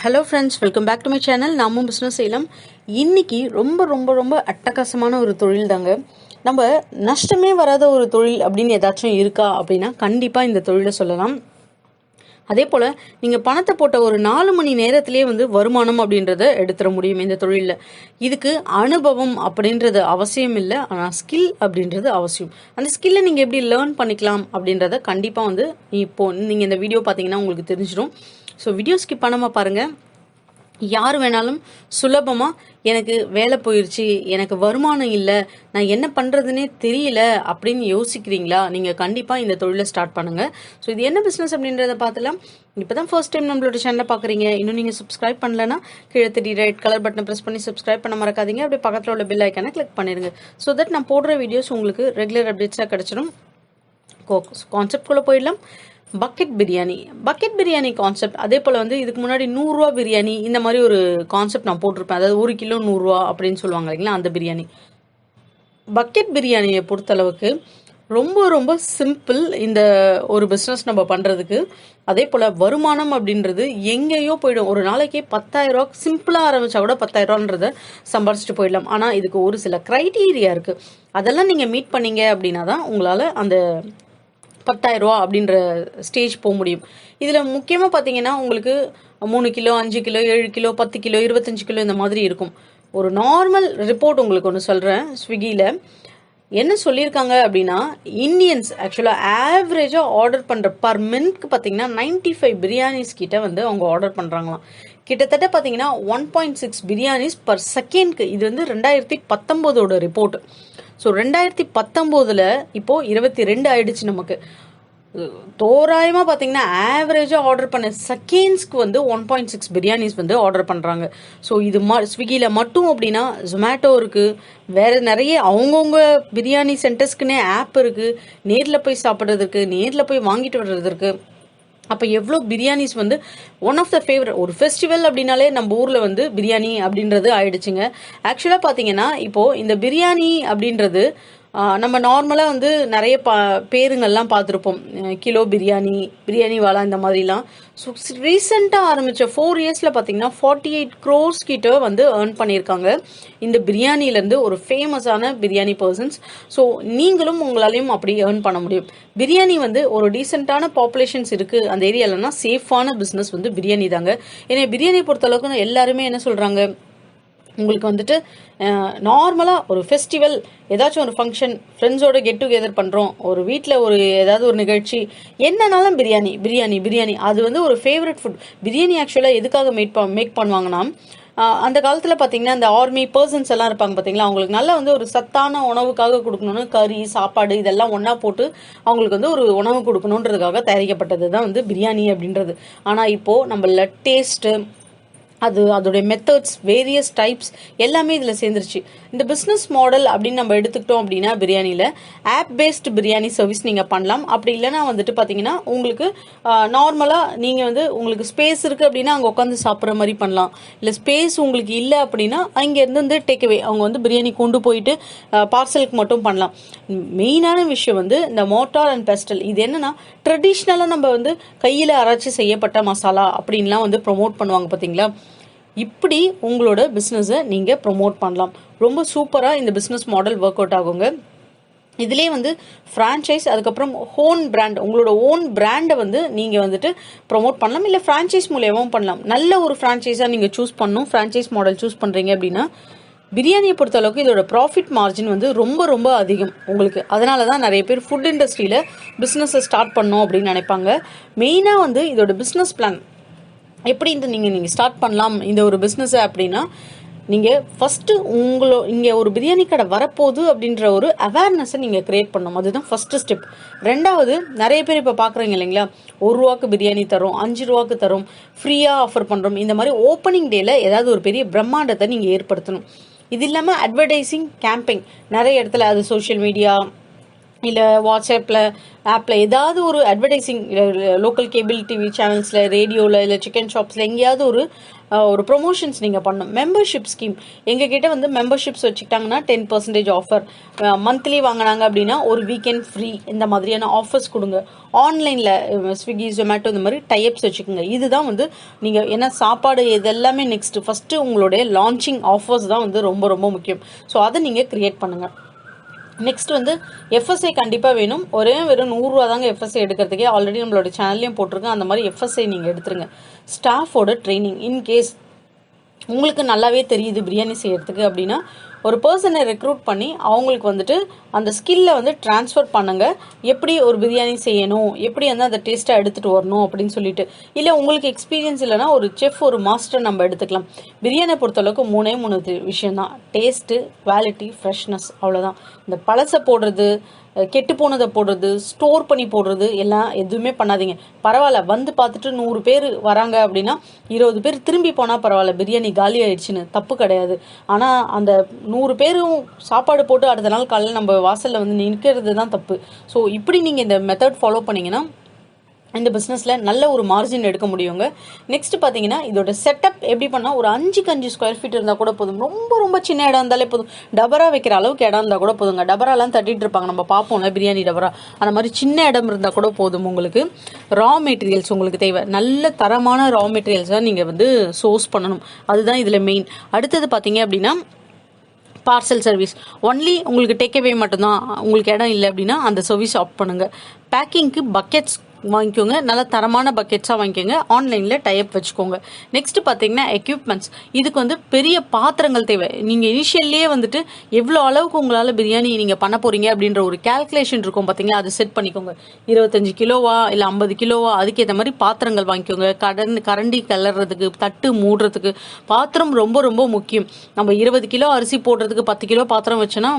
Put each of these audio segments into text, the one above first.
Hello friends, welcome back to my channel. namumbusinessseiyalaam. இன்னைக்கு ரொம்ப அட்டகாசமான ஒரு தொழில் தாங்க. நம்ம நஷ்டமே வராத ஒரு தொழில் அப்படின்னு ஏதாச்சும் இருக்கா அப்படின்னா கண்டிப்பா இந்த தொழிலை சொல்லலாம். அதே போல நீங்க பணத்தை போட்ட ஒரு 4 மணி நேரத்திலேயே வருமானம் அப்படின்றத எடுத்துட முடியும் இந்த தொழிலில். இதுக்கு அனுபவம் அப்படின்றது அவசியம் இல்லை, ஆனால் ஸ்கில் அப்படின்றது அவசியம். அந்த ஸ்கில்லை நீங்கள் எப்படி லேர்ன் பண்ணிக்கலாம் அப்படின்றத கண்டிப்பாக இப்போ நீங்கள் இந்த வீடியோ பார்த்தீங்கன்னா உங்களுக்கு தெரிஞ்சிடும். ஸோ வீடியோ ஸ்கிப் பண்ணாமல் பாருங்கள். யார் வேணாலும் சுலபமாக எனக்கு வேலை போயிடுச்சு, எனக்கு வருமானம் இல்லை, நான் என்ன பண்ணுறதுனே தெரியல அப்படின்னு யோசிக்கிறீங்களா, நீங்கள் கண்டிப்பாக இந்த தொழிலை ஸ்டார்ட் பண்ணுங்கள். ஸோ இது என்ன பிஸ்னஸ் அப்படின்றத பார்த்துலாம். இப்போ தான் ஃபர்ஸ்ட் டைம் நம்மளோட சேனலை பார்க்குறீங்க, இன்னும் நீங்கள் சப்ஸ்கிரைப் பண்ணலன்னா கீழே தெரிய ரெட் கலர் பட்டனை ப்ரெஸ் பண்ணி சப்ஸ்கிரைப் பண்ண மறக்காதீங்க. அப்படியே பக்கத்தில் உள்ள பெல் ஐக்கானை கிளிக் பண்ணிடுங்க. ஸோ தட் நான் போடுற வீடியோஸ் உங்களுக்கு ரெகுலர் அப்டேட்ஸாக கிடச்சிடும். கான்செப்ட்குள்ளே போயிடலாம். Bucket biryani concept. அதே போல் இதுக்கு முன்னாடி 100 ரூபா பிரியாணி இந்த மாதிரி ஒரு கான்செப்ட் நான் போட்டிருப்பேன். அதாவது 1 கிலோ 100 ரூபா அப்படின்னு சொல்லுவாங்க இல்லைங்களா, அந்த பிரியாணி. பக்கெட் பிரியாணியை பொறுத்தளவுக்கு ரொம்ப சிம்பிள் இந்த ஒரு பிஸ்னஸ் நம்ம பண்ணுறதுக்கு. அதே போல் வருமானம் அப்படின்றது எங்கேயோ போயிடும். ஒரு நாளைக்கு 10,000 ரூபா சிம்பிளாக ஆரம்பித்தா கூட 10,000 ரூபான்றதை சம்பாரிச்சிட்டு போயிடலாம். ஆனால் இதுக்கு ஒரு சில க்ரைட்டீரியா இருக்குது. அதெல்லாம் நீங்கள் மீட் பண்ணீங்க அப்படின்னா தான் உங்களால் அந்த 10,000 ரூபா அப்படின்ற ஸ்டேஜ் போக முடியும். இதில் முக்கியமாக பார்த்தீங்கன்னா உங்களுக்கு 3 kilo 5 kilo 7 kilo 10 kilo 25 kilo இந்த மாதிரி இருக்கும். ஒரு நார்மல் ரிப்போர்ட் உங்களுக்கு ஒன்று சொல்கிறேன். ஸ்விக்கியில் என்ன சொல்லியிருக்காங்க அப்படின்னா, இந்தியன்ஸ் ஆக்சுவலாக ஆவரேஜாக ஆர்டர் பண்ணுற பர் மினிட்க்கு பார்த்தீங்கன்னா 95 பிரியாணிஸ் கிட்ட அவங்க ஆர்டர் பண்ணுறாங்களாம். கிட்டத்தட்ட பார்த்தீங்கன்னா 1.6 பிரியாணிஸ் பர் செகண்ட்க்கு. இது 2019 ரிப்போர்ட். ஸோ 2019 இப்போ 22 ஆயிடுச்சு. நமக்கு தோராயமாக பார்த்தீங்கன்னா ஆவரேஜாக ஆர்டர் பண்ண செகண்ட்ஸ்க்கு 1.6 பிரியாணிஸ் ஆர்டர் பண்ணுறாங்க. ஸோ இது ஸ்விக்கியில் மட்டும் அப்படின்னா ஜொமேட்டோ இருக்குது, வேறு நிறைய அவங்கவுங்க பிரியாணி சென்டர்ஸ்க்குன்னே ஆப் இருக்குது, நேரில் போய் சாப்பிட்றதுக்கு, நேரில் போய் வாங்கிட்டு வர்றதுக்கு. அப்போ எவ்வளோ biryanis one of the favourite. ஒரு ஃபெஸ்டிவல் அப்படின்னாலே நம்ம ஊரில் பிரியாணி அப்படின்றது ஆயிடுச்சுங்க. ஆக்சுவலாக பார்த்தீங்கன்னா இப்போது இந்த பிரியாணி அப்படின்றது நம்ம நார்மலாக நிறைய பேருங்கள்லாம் பார்த்துருப்போம். கிலோ பிரியாணி வாலா இந்த மாதிரிலாம். ஸோ ரீசெண்டாக ஆரம்பித்த 4 இயர்ஸில் பார்த்தீங்கன்னா 48 crores கிட்ட ஏர்ன் பண்ணியிருக்காங்க இந்த பிரியாணிலேருந்து ஒரு ஃபேமஸான பிரியாணி பர்சன்ஸ். ஸோ நீங்களும் உங்களாலையும் அப்படி ஏர்ன் பண்ண முடியும். பிரியாணி ஒரு டீசெண்டான பாப்புலேஷன்ஸ் இருக்குது அந்த ஏரியாலன்னா சேஃபான பிஸ்னஸ் பிரியாணி தாங்க. ஏன்னா பிரியாணி பொறுத்தளவுக்கு எல்லாருமே என்ன சொல்கிறாங்க, உங்களுக்கு நார்மலாக ஒரு ஃபெஸ்டிவல், ஏதாச்சும் ஒரு ஃபங்க்ஷன், ஃப்ரெண்ட்ஸோட கெட் டுகெதர் பண்ணுறோம், ஒரு வீட்டில் ஏதாவது ஒரு நிகழ்ச்சி, என்னன்னாலும் பிரியாணி அது ஒரு ஃபேவரட் ஃபுட். பிரியாணி ஆக்சுவலாக எதுக்காக மேக் பண்ணுவாங்கன்னா, அந்த காலத்தில் பார்த்தீங்கன்னா இந்த ஆர்மி பர்சன்ஸ் எல்லாம் இருப்பாங்க பார்த்தீங்களா, அவங்களுக்கு நல்லா ஒரு சத்தான உணவுக்காக கொடுக்கணும்னு கறி சாப்பாடு இதெல்லாம் ஒன்றா போட்டு அவங்களுக்கு ஒரு உணவு கொடுக்கணுன்றதுக்காக தயாரிக்கப்பட்டது தான் பிரியாணி அப்படின்றது. ஆனால் இப்போது நம்மள டேஸ்ட்டு அதோடைய மெத்தட்ஸ் வேரியஸ் டைப்ஸ் எல்லாமே இதில் சேர்ந்துருச்சு. இந்த பிஸ்னஸ் மாடல் அப்படின்னு நம்ம எடுத்துக்கிட்டோம் அப்படின்னா பிரியாணியில் ஆப் பேஸ்டு பிரியாணி சர்வீஸ் நீங்கள் பண்ணலாம். அப்படி இல்லைனா பார்த்தீங்கன்னா உங்களுக்கு நார்மலாக நீங்கள் உங்களுக்கு ஸ்பேஸ் இருக்குது அப்படின்னா அங்கே உட்காந்து சாப்பிட்ற மாதிரி பண்ணலாம். இல்லை ஸ்பேஸ் உங்களுக்கு இல்லை அப்படின்னா அங்கேருந்து டேக்அவே அவங்க பிரியாணி கொண்டு போயிட்டு பார்சலுக்கு மட்டும் பண்ணலாம். மெயினான விஷயம் இந்த மோட்டார் அண்ட் பெஸ்டல். இது என்னன்னா ட்ரெடிஷ்னலாக நம்ம கையில் அரைச்சி செய்யப்பட்ட மசாலா அப்படின்லாம் ப்ரொமோட் பண்ணுவாங்க பார்த்தீங்களா. இப்படி உங்களோட பிஸ்னஸை நீங்கள் ப்ரொமோட் பண்ணலாம். ரொம்ப சூப்பராக இந்த பிஸ்னஸ் மாடல் ஒர்க் அவுட் ஆகுங்க. இதிலே ஃப்ரான்ச்சைஸ், அதுக்கப்புறம் ஓன் பிராண்ட், உங்களோட ஓன் பிராண்டை நீங்கள் ப்ரொமோட் பண்ணலாம். இல்லை ஃப்ரான்ச்சைஸ் மூலியமாகவும் பண்ணலாம். நல்ல ஒரு ஃப்ரான்ச்சைஸாக நீங்கள் சூஸ் பண்ணணும். ஃப்ரான்ச்சைஸ் மாடல் சூஸ் பண்ணுறீங்க அப்படின்னா பிரியாணியை பொறுத்த அளவுக்கு இதோட ப்ராஃபிட் மார்ஜின் ரொம்ப அதிகம் உங்களுக்கு. அதனால தான் நிறைய பேர் ஃபுட் இண்டஸ்ட்ரியில் பிஸ்னஸை ஸ்டார்ட் பண்ணணும் அப்படின்னு நினைப்பாங்க. மெயினாக இதோட பிஸ்னஸ் பிளான் எப்படி நீங்கள் ஸ்டார்ட் பண்ணலாம் இந்த ஒரு பிஸ்னஸை அப்படின்னா, நீங்கள் ஃபஸ்ட்டு இங்கே ஒரு பிரியாணி கடை வரப்போகுது அப்படின்ற ஒரு அவேர்னஸை நீங்கள் க்ரியேட் பண்ணணும். அதுதான் ஃபஸ்ட்டு ஸ்டெப். ரெண்டாவது, நிறைய பேர் இப்போ பார்க்குறீங்க இல்லைங்களா, 1 ரூபாய்க்கு பிரியாணி தரோம், 5 ரூபாய்க்கு தரோம், ஃப்ரீயாக ஆஃபர் பண்ணுறோம். இந்த மாதிரி ஓப்பனிங் டேயில் ஏதாவது ஒரு பெரிய பிரம்மாண்டத்தை நீங்கள் ஏற்படுத்தணும். இது இல்லாமல் அட்வர்டைசிங் கேம்பெயின் நிறைய இடத்துல, அது சோஷியல் மீடியா, இல்லை வாட்ஸ்அப்பில் ஆப்பில் ஏதாவது ஒரு அட்வர்டைஸிங் லோக்கல் கேபிள் டிவி சேனல்ஸில் ரேடியோவில் இல்லை சிக்கன் ஷாப்ஸில் எங்கேயாவது ஒரு ப்ரொமோஷன்ஸ் நீங்கள் பண்ணணும். மெம்பர்ஷிப் ஸ்கீம் எங்ககிட்ட வந்து மெம்பர்ஷிப்ஸ் வச்சுக்கிட்டாங்கன்னா 10% ஆஃபர், மந்த்லி வாங்கினாங்க அப்படின்னா ஒரு வீக்கெண்ட் ஃப்ரீ, இந்த மாதிரியான ஆஃபர்ஸ் கொடுங்க. ஆன்லைனில் ஸ்விக்கி ஜொமேட்டோ இந்த மாதிரி டைப்ஸ் வச்சுக்கோங்க. இதுதான் வந்து நீங்கள் ஏன்னா சாப்பாடு இதெல்லாமே ஃபஸ்ட்டு உங்களுடைய லான்ச்சிங் ஆஃபர்ஸ் தான் வந்து ரொம்ப ரொம்ப முக்கியம். ஸோ அதை நீங்கள் க்ரியேட் பண்ணுங்கள். நெக்ஸ்ட் வந்து FSI கண்டிப்பாக வேணும். வெறும் 100 ரூபா தாங்க FSI எடுக்கிறதுக்கே. ஆல்ரெடி நம்மளோட சேனல்லையும் போட்டிருக்கேன். அந்த மாதிரி FSI நீங்கள் எடுத்துருங்க. ஸ்டாஃபோட ட்ரைனிங் இன்கேஸ் உங்களுக்கு நல்லாவே தெரியுது பிரியாணி செய்யறதுக்கு அப்படின்னா ஒரு பர்சனை ரெக்ரூட் பண்ணி அவங்களுக்கு வந்துட்டு அந்த ஸ்கில்லை வந்து ட்ரான்ஸ்ஃபர் பண்ணுங்க. எப்படி ஒரு பிரியாணி செய்யணும், எப்படி வந்து அந்த டேஸ்ட்டாக எடுத்துகிட்டு வரணும் அப்படின்னு சொல்லிட்டு. இல்லை உங்களுக்கு எக்ஸ்பீரியன்ஸ் இல்லைனா ஒரு செஃப், ஒரு மாஸ்டர் நம்ம எடுத்துக்கலாம். பிரியாணியை பொறுத்தளவுக்கு 3 விஷயம்தான்: டேஸ்ட்டு, குவாலிட்டி, ஃப்ரெஷ்னஸ். அவ்வளோதான். இந்த பழசை போடுறது, கெட்டு போனதை போடுறது, ஸ்டோர் பண்ணி போடுறது எல்லாம் எதுவுமே பண்ணாதீங்க. பரவாயில்ல, வந்து பார்த்துட்டு 100 பேர் வராங்க அப்படின்னா 20 பேர் திரும்பி போனால் பரவாயில்ல, பிரியாணி காலி ஆயிடுச்சுன்னு தப்பு கிடையாது. ஆனால் அந்த 100 பேரும் சாப்பாடு போட்டு அடுத்த நாள் காலையில் நம்ம வாசலில் வந்து நிற்கிறது தான் தப்பு. ஸோ இப்படி நீங்கள் இந்த மெத்தட் ஃபாலோ பண்ணிங்கன்னா இந்த பிஸ்னஸில் நல்ல ஒரு மார்ஜின் எடுக்க முடியுங்க. நெக்ஸ்ட் பார்த்தீங்கன்னா இதோட செட்டப் எப்படி பண்ணால் ஒரு 5 ஸ்கொயர் ஃபீட் இருந்தால் கூட போதும். ரொம்ப ரொம்ப சின்ன இடம் இருந்தாலே போதும். டபரா வைக்கிற அளவுக்கு இடம் இருந்தால் கூட போதுங்க. டபராலாம் தட்டிட்டு இருப்பாங்க, நம்ம பார்ப்போம்ல பிரியாணி டபரா. அந்த மாதிரி சின்ன இடம் இருந்தால் கூட போதும். உங்களுக்கு ரா மெட்டீரியல்ஸ் உங்களுக்கு தேவை. நல்ல தரமான ரா மெட்டீரியல்ஸ் தான் நீங்கள் வந்து சோர்ஸ் பண்ணணும். அதுதான் இதில் மெயின். அடுத்தது பார்த்தீங்க அப்படின்னா பார்சல் சர்வீஸ். ஒன்லி உங்களுக்கு டேக்அவே மட்டும்தான், உங்களுக்கு இடம் இல்லை அப்படின்னா அந்த சர்வீஸ் ஆஃப் பண்ணுங்கள். பேக்கிங்க்கு பக்கெட்ஸ் வாங்கிக்கோங்க. நல்ல தரமான பக்கெட்ஸாக வாங்கிக்கோங்க. ஆன்லைனில் டைப் வச்சுக்கோங்க. நெக்ஸ்ட் பார்த்தீங்கன்னா எக்யூப்மெண்ட்ஸ். இதுக்கு வந்து பெரிய பாத்திரங்கள் தேவை. நீங்கள் இனிஷியல்லே வந்துட்டு எவ்வளோ அளவுக்கு உங்களால் பிரியாணி நீங்கள் பண்ண போகிறீங்க அப்படின்ற ஒரு கேல்குலேஷன் இருக்கும் பார்த்தீங்களா, அது செட் பண்ணிக்கோங்க. 25 கிலோவா இல்லை 50 கிலோவா, அதுக்கேற்ற மாதிரி பாத்திரங்கள் வாங்கிக்கோங்க. கரண்டி கிளறதுக்கு, தட்டு மூடுறதுக்கு பாத்திரம் ரொம்ப ரொம்ப முக்கியம். நம்ம 20 கிலோ அரிசி போடுறதுக்கு 10 கிலோ பாத்திரம் வச்சோன்னா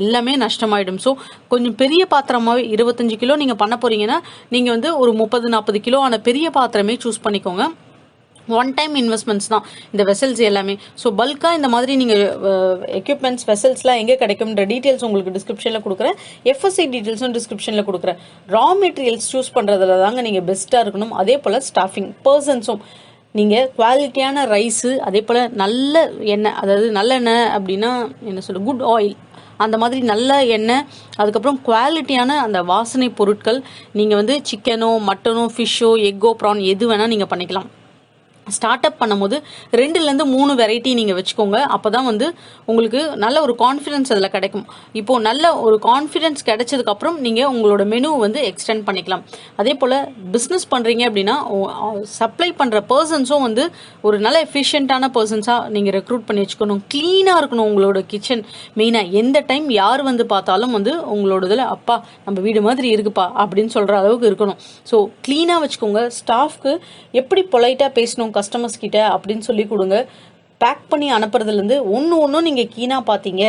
எல்லாமே நஷ்டமாயிடும். ஸோ கொஞ்சம் பெரிய பாத்திரமாகவே 25 கிலோ நீங்கள் பண்ண போகிறீங்கன்னா நீங்கள் வந்து ஒரு 30-40 கிலோ ஆன பெரிய பாத்திரமே சூஸ் பண்ணிக்கோங்க. ஒன் டைம் இன்வெஸ்ட்மெண்ட்ஸ் தான் இந்த வெசல்ஸ் எல்லாமே. ஸோ பல்காக இந்த மாதிரி நீங்கள் எக்யூப்மெண்ட்ஸ் வெசல்ஸ்லாம் எங்கே கிடைக்கும்ன்ற டீட்டெயில்ஸ் உங்களுக்கு டிஸ்கிரிப்ஷனில் கொடுக்குறேன். FSI டீட்டெயில்ஸும் டிஸ்கிரிப்ஷனில் கொடுக்குறேன். ரா மெட்டீரியல்ஸ் சூஸ் பண்ணுறதுல தாங்க நீங்கள் பெஸ்ட்டாக இருக்கணும். அதே போல் ஸ்டாஃபிங் பர்சன்ஸும் நீங்கள் குவாலிட்டியான ரைஸு, அதே போல் நல்ல எண்ணெய், அதாவது நல்லெண்ணெய் அப்படின்னா என்ன சொல்ல, குட் ஆயில், அந்த மாதிரி நல்ல எண்ணெய், அதுக்கப்புறம் குவாலிட்டியான அந்த வாசனை பொருட்கள். நீங்கள் வந்து சிக்கனோ, மட்டனோ, ஃபிஷ்ஷோ, எக்கோ, ப்ரான் எது வேணால் நீங்கள் பண்ணிக்கலாம். ஸ்டார்ட் அப் பண்ணும்போது 2-3 வெரைட்டி நீங்கள் வச்சுக்கோங்க. அப்போ தான் வந்து உங்களுக்கு நல்ல ஒரு கான்ஃபிடன்ஸ் அதில் கிடைக்கும். இப்போது நல்ல ஒரு கான்ஃபிடன்ஸ் கிடைச்சதுக்கப்புறம் நீங்கள் உங்களோட மெனு வந்து எக்ஸ்டெண்ட் பண்ணிக்கலாம். அதே போல் பிஸ்னஸ் பண்ணுறீங்க அப்படின்னா சப்ளை பண்ணுற பர்சன்ஸும் வந்து ஒரு நல்ல எஃபிஷியண்ட்டான பர்சன்ஸாக நீங்கள் ரெக்ரூட் பண்ணி வச்சுக்கணும். க்ளீனாக இருக்கணும் உங்களோட கிச்சன். மெயினாக எந்த டைம் யார் வந்து பார்த்தாலும் வந்து உங்களோட இதில் அப்பா நம்ம வீடு மாதிரி இருக்குப்பா அப்படின்னு சொல்கிற அளவுக்கு இருக்கணும். ஸோ க்ளீனாக வச்சுக்கோங்க. ஸ்டாஃப்க்கு எப்படி பொலைட்டாக பேசணும் கஸ்டமர்ஸ் கிட்ட அப்படின்னு சொல்லி கொடுங்க. பேக் பண்ணி அனுப்புறதுலேருந்து ஒன்றும் நீங்கள் கீனாக பார்த்தீங்க,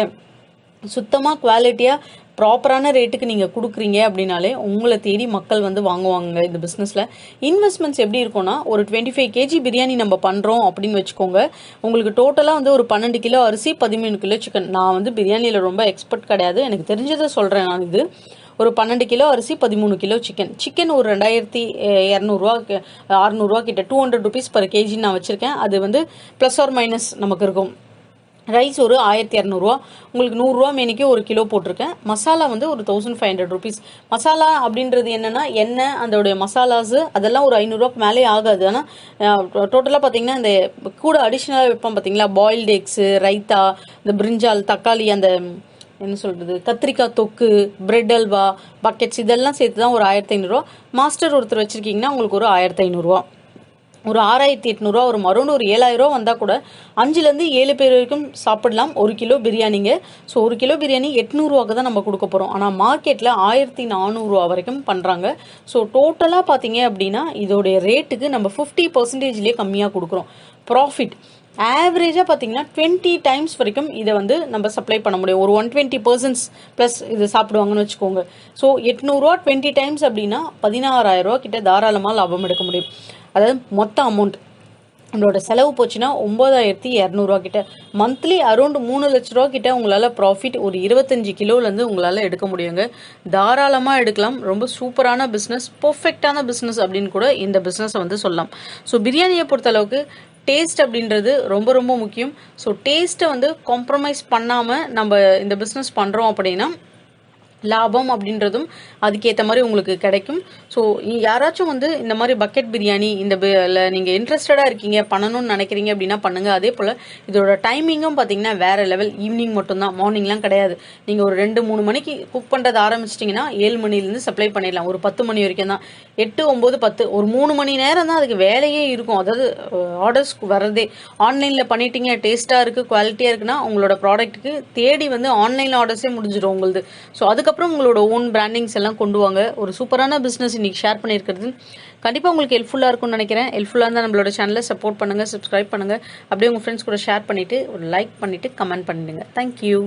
சுத்தமாக குவாலிட்டியாக ப்ராப்பரான ரேட்டுக்கு நீங்கள் கொடுக்குறீங்க அப்படின்னாலே உங்களை தேடி மக்கள் வந்து வாங்குவாங்க. இந்த பிஸ்னஸில் இன்வெஸ்ட்மெண்ட்ஸ் எப்படி இருக்கும்னா, ஒரு 25 kg பிரியாணி நம்ம பண்ணுறோம் அப்படின்னு வச்சுக்கோங்க. உங்களுக்கு டோட்டலாக வந்து ஒரு 12 கிலோ அரிசி, 13 கிலோ சிக்கன். நான் வந்து பிரியாணியில் ரொம்ப எக்ஸ்பர்ட் கிடையாது, எனக்கு தெரிஞ்சதை சொல்கிறேன் நான். இது ஒரு 12 கிலோ அரிசி, 13 கிலோ சிக்கன் ஒரு 2200 600 கிட்ட 200 rupees per kg நான் வச்சுருக்கேன். அது வந்து ப்ளஸ் ஆர் மைனஸ் நமக்கு இருக்கும். ரைஸ் ஒரு 1200 உங்களுக்கு 100 மேனிக்கு ஒரு கிலோ போட்டிருக்கேன். மசாலா வந்து ஒரு 1500 rupees. மசாலா அப்படின்றது என்னன்னா எண்ணெய், அதோடைய மசாலாஸு அதெல்லாம் ஒரு 500 மேலே ஆகாது. ஆனால் டோட்டலாக பார்த்தீங்கன்னா இந்த கூட அடிஷ்னலாக வைப்போம் பார்த்தீங்களா, பாயில்டு எக்ஸு, ரைத்தா, இந்த பிரிஞ்சால், தக்காளி, அந்த என்ன சொல்கிறது, கத்திரிக்காய் தொக்கு, பிரெட் அல்வா, பக்கெட்ஸ், இதெல்லாம் சேர்த்து தான் ஒரு 1500. மாஸ்டர் ஒருத்தர் வச்சுருக்கீங்கன்னா உங்களுக்கு ஒரு 1500, ஒரு 6800, ஒரு மறுபடியும் ஒரு 7000 வந்தால் கூட 5-7 பேர் வரைக்கும் சாப்பிடலாம். 1 கிலோ பிரியாணிங்க. ஸோ 1 கிலோ பிரியாணி 800 தான் நம்ம கொடுக்க போகிறோம். ஆனால் மார்க்கெட்டில் 1400 வரைக்கும் பண்ணுறாங்க. ஸோ டோட்டலாக பார்த்தீங்க அப்படின்னா இதோடைய ரேட்டுக்கு நம்ம 50%லேயே கம்மியாக கொடுக்குறோம். ப்ராஃபிட் ஆவரேஜாக பார்த்தீங்கன்னா 20 times வரைக்கும் இதை வந்து நம்ம சப்ளை பண்ண முடியும். ஒரு 120% ப்ளஸ் இது சாப்பிடுவாங்கன்னு வச்சுக்கோங்க. ஸோ 800 20 times அப்படின்னா 16000 கிட்ட தாராளமாக லாபம் எடுக்க முடியும். அதாவது மொத்த அமௌண்ட் நம்மளோட செலவு போச்சுன்னா 9200 கிட்ட, மந்த்லி அரௌண்ட் 3 லட்ச ரூபா கிட்ட உங்களால் ப்ராஃபிட் ஒரு 25 கிலோலேருந்து உங்களால் எடுக்க முடியுங்க. தாராளமாக எடுக்கலாம். ரொம்ப சூப்பரான பிஸ்னஸ், பர்ஃபெக்டான பிஸ்னஸ் அப்படின்னு கூட இந்த பிஸ்னஸை வந்து சொல்லலாம். ஸோ பிரியாணியை பொறுத்தளவுக்கு டேஸ்ட் அப்படின்றது ரொம்ப ரொம்ப முக்கியம். ஸோ டேஸ்ட்டை வந்து காம்ப்ரமைஸ் பண்ணாமல் நம்ம இந்த பிஸ்னஸ் பண்ணுறோம் அப்படின்னா லாபம் அப்படின்றதும் அதுக்கேற்ற மாதிரி உங்களுக்கு கிடைக்கும். ஸோ யாராச்சும் வந்து இந்த மாதிரி பக்கெட் பிரியாணி இந்த நீங்கள் இன்ட்ரெஸ்டடாக இருக்கீங்க, பண்ணணும்னு நினைக்கிறீங்க அப்படின்னா பண்ணுங்கள். அதே போல் இதோட டைமிங்கும் பார்த்தீங்கன்னா வேறு லெவல். ஈவினிங் மட்டும்தான், மார்னிங்லாம் கிடையாது. நீங்கள் ஒரு 2-3 மணிக்கு குக் பண்ணுறது ஆரம்பிச்சிட்டிங்கன்னா 7 மணிலேருந்து சப்ளை பண்ணிடலாம். ஒரு 10 மணி வரைக்கும் தான், 8, 9, 10 ஒரு 3 மணி நேரம் தான் அதுக்கு வேலையே இருக்கும். அதாவது ஆர்டர்ஸ் வர்றதே ஆன்லைனில் பண்ணிட்டீங்க, டேஸ்ட்டாக இருக்குது, குவாலிட்டியாக இருக்குன்னா உங்களோட ப்ராடக்ட்டுக்கு தேடி வந்து ஆன்லைன் ஆர்டர்ஸே முடிஞ்சிடும் உங்களுது. ஸோ அதுக்கப்புறம் உங்களோட ஓன் பிராண்டிங்ஸ் எல்லாம் கொண்டு வாங்க. ஒரு சூப்பரான பிஸ்னஸ் இன்னைக்கு ஷேர் பண்ணியிருக்கிறது கண்டிப்பாக உங்களுக்கு ஹெல்ப்ஃபுல்லாக இருக்கும்னு நினைக்கிறேன். ஹெல்ப்ஃபுல்லாக இருந்தால் நம்மளோட சேனலை சப்போர்ட் பண்ணுங்கள், சப்ஸ்கிரைப் பண்ணுங்கள், அப்படியே உங்கள் ஃப்ரெண்ட்ஸ் கூட ஷேர் பண்ணிவிட்டு ஒரு லைக் பண்ணிவிட்டு கமெண்ட் பண்ணிடுங்க. தேங்க்யூ.